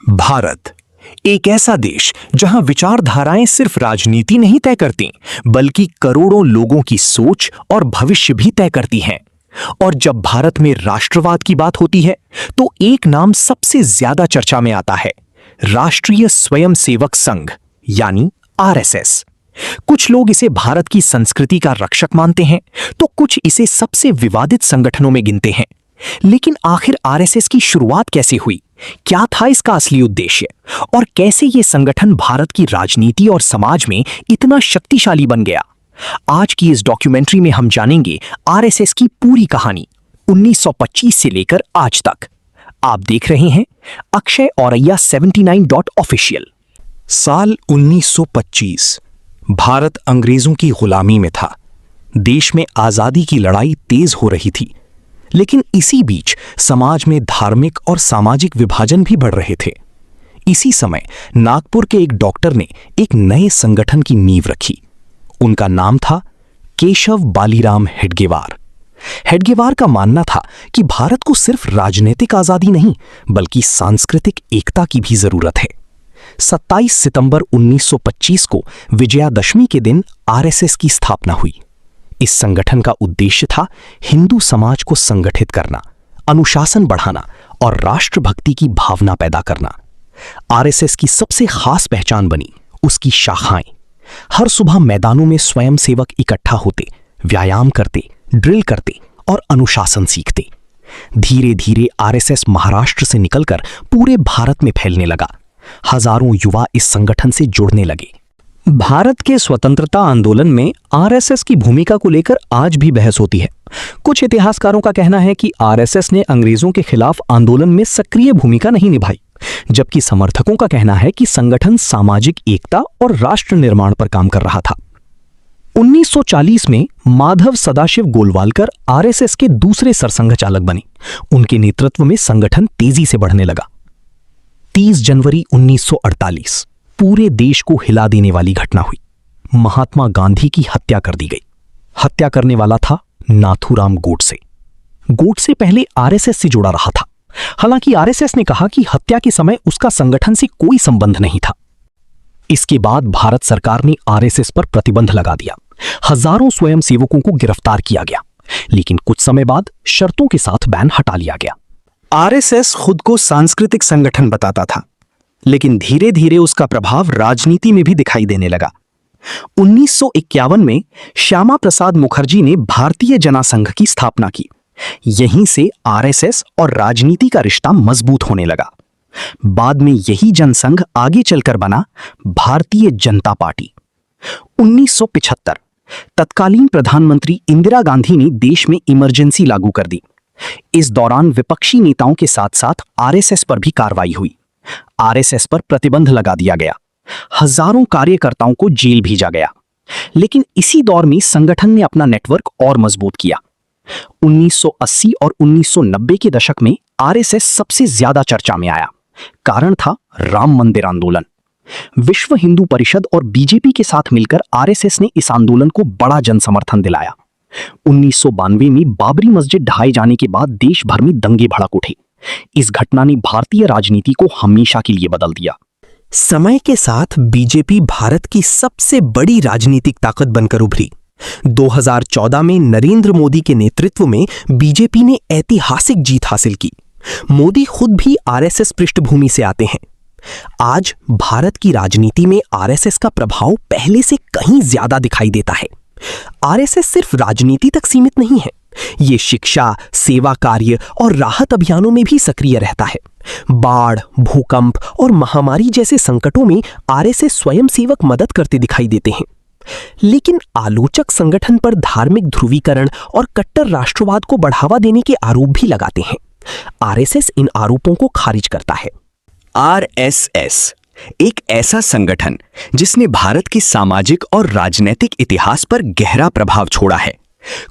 भारत एक ऐसा देश जहां विचारधाराएं सिर्फ राजनीति नहीं तय करती, बल्कि करोड़ों लोगों की सोच और भविष्य भी तय करती हैं। और जब भारत में राष्ट्रवाद की बात होती है, तो एक नाम सबसे ज्यादा चर्चा में आता है, राष्ट्रीय स्वयंसेवक संघ यानी आरएसएस। कुछ लोग इसे भारत की संस्कृति का रक्षक मानते हैं, तो कुछ इसे सबसे विवादित संगठनों में गिनते हैं। लेकिन आखिर आरएसएस की शुरुआत कैसे हुई? क्या था इसका असली उद्देश्य? और कैसे ये संगठन भारत की राजनीति और समाज में इतना शक्तिशाली बन गया? आज की इस डॉक्यूमेंट्री में हम जानेंगे आरएसएस की पूरी कहानी 1925 से लेकर आज तक। आप देख रहे हैं अक्षय औरैया 79.official। साल 1925 भारत अंग्रेजों की गुलामी में था। देश में आजादी की लड़ाई तेज हो रही थी, लेकिन इसी बीच समाज में धार्मिक और सामाजिक विभाजन भी बढ़ रहे थे। इसी समय नागपुर के एक डॉक्टर ने एक नए संगठन की नींव रखी। उनका नाम था केशव बालीराम हेडगेवार। हेडगेवार का मानना था कि भारत को सिर्फ राजनीतिक आजादी नहीं, बल्कि सांस्कृतिक एकता की भी जरूरत है। 27 सितंबर 1925 को विजयादशमी के दिन आरएसएस की स्थापना हुई। इस संगठन का उद्देश्य था हिंदू समाज को संगठित करना, अनुशासन बढ़ाना और राष्ट्रभक्ति की भावना पैदा करना। आरएसएस की सबसे खास पहचान बनी उसकी शाखाएं। हर सुबह मैदानों में स्वयंसेवक इकट्ठा होते, व्यायाम करते, ड्रिल करते और अनुशासन सीखते। धीरे धीरे आरएसएस महाराष्ट्र से निकलकर पूरे भारत में फैलने लगा। हजारों युवा इस संगठन से जुड़ने लगे। भारत के स्वतंत्रता आंदोलन में आरएसएस की भूमिका को लेकर आज भी बहस होती है। कुछ इतिहासकारों का कहना है कि आरएसएस ने अंग्रेजों के खिलाफ आंदोलन में सक्रिय भूमिका नहीं निभाई, जबकि समर्थकों का कहना है कि संगठन सामाजिक एकता और राष्ट्र निर्माण पर काम कर रहा था। 1940 में माधव सदाशिव गोलवालकर आरएसएस के दूसरे सरसंघ चालक बने। उनके नेतृत्व में संगठन तेजी से बढ़ने लगा। 30 जनवरी 1948 पूरे देश को हिला देने वाली घटना हुई। महात्मा गांधी की हत्या कर दी गई। हत्या करने वाला था नाथूराम गोडसे। गोडसे पहले आरएसएस से जुड़ा रहा था। हालांकि आरएसएस ने कहा कि हत्या के समय उसका संगठन से कोई संबंध नहीं था। इसके बाद भारत सरकार ने आरएसएस पर प्रतिबंध लगा दिया। हजारों स्वयंसेवकों को गिरफ्तार किया गया, लेकिन कुछ समय बाद शर्तों के साथ बैन हटा लिया गया। आरएसएस खुद को सांस्कृतिक संगठन बताता था, लेकिन धीरे धीरे उसका प्रभाव राजनीति में भी दिखाई देने लगा। 1951 में श्यामा प्रसाद मुखर्जी ने भारतीय जनसंघ की स्थापना की। यहीं से आरएसएस और राजनीति का रिश्ता मजबूत होने लगा। बाद में यही जनसंघ आगे चलकर बना भारतीय जनता पार्टी। 1975 तत्कालीन प्रधानमंत्री इंदिरा गांधी ने देश में इमरजेंसी लागू कर दी। इस दौरान विपक्षी नेताओं के साथ साथ आरएसएस पर भी कार्रवाई हुई। आरएसएस पर प्रतिबंध लगा दिया गया। हजारों कार्यकर्ताओं को जेल भेजा गया। लेकिन इसी दौर में संगठन ने अपना नेटवर्क और मजबूत किया। 1980 और 1990 के दशक में आरएसएस सबसे ज्यादा चर्चा में आया। कारण था राम मंदिर आंदोलन। विश्व हिंदू परिषद और बीजेपी के साथ मिलकर आरएसएस ने इस आंदोलन को बड़ा जनसमर्थन दिलाया। 1992 में बाबरी मस्जिद ढहाए जाने के बाद देश भर में दंगे भड़क उठे। इस घटना ने भारतीय राजनीति को हमेशा के लिए बदल दिया। समय के साथ बीजेपी भारत की सबसे बड़ी राजनीतिक ताकत बनकर उभरी। 2014 में नरेंद्र मोदी के नेतृत्व में बीजेपी ने ऐतिहासिक जीत हासिल की। मोदी खुद भी आरएसएस पृष्ठभूमि से आते हैं। आज भारत की राजनीति में आरएसएस का प्रभाव पहले से कहीं ज्यादा दिखाई देता है। आरएसएस सिर्फ राजनीति तक सीमित नहीं है, ये शिक्षा, सेवा कार्य और राहत अभियानों में भी सक्रिय रहता है। बाढ़, भूकंप और महामारी जैसे संकटों में आरएसएस स्वयंसेवक मदद करते दिखाई देते हैं। लेकिन आलोचक संगठन पर धार्मिक ध्रुवीकरण और कट्टर राष्ट्रवाद को बढ़ावा देने के आरोप भी लगाते हैं। आरएसएस इन आरोपों को खारिज करता है। आरएसएस एक ऐसा संगठन जिसने भारत के सामाजिक और राजनीतिक इतिहास पर गहरा प्रभाव छोड़ा है।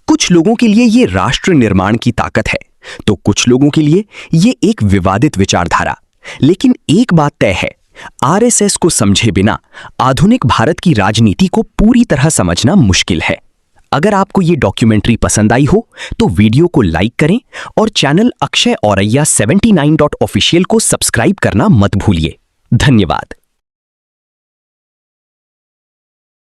कुछ लोगों के लिए ये राष्ट्र निर्माण की ताकत है, तो कुछ लोगों के लिए ये एक विवादित विचारधारा। लेकिन एक बात तय है, आरएसएस को समझे बिना आधुनिक भारत की राजनीति को पूरी तरह समझना मुश्किल है। अगर आपको ये डॉक्यूमेंट्री पसंद आई हो तो वीडियो को लाइक करें और चैनल अक्षय औरैया 79 ऑफिशियल को सब्सक्राइब करना मत भूलिए। धन्यवाद।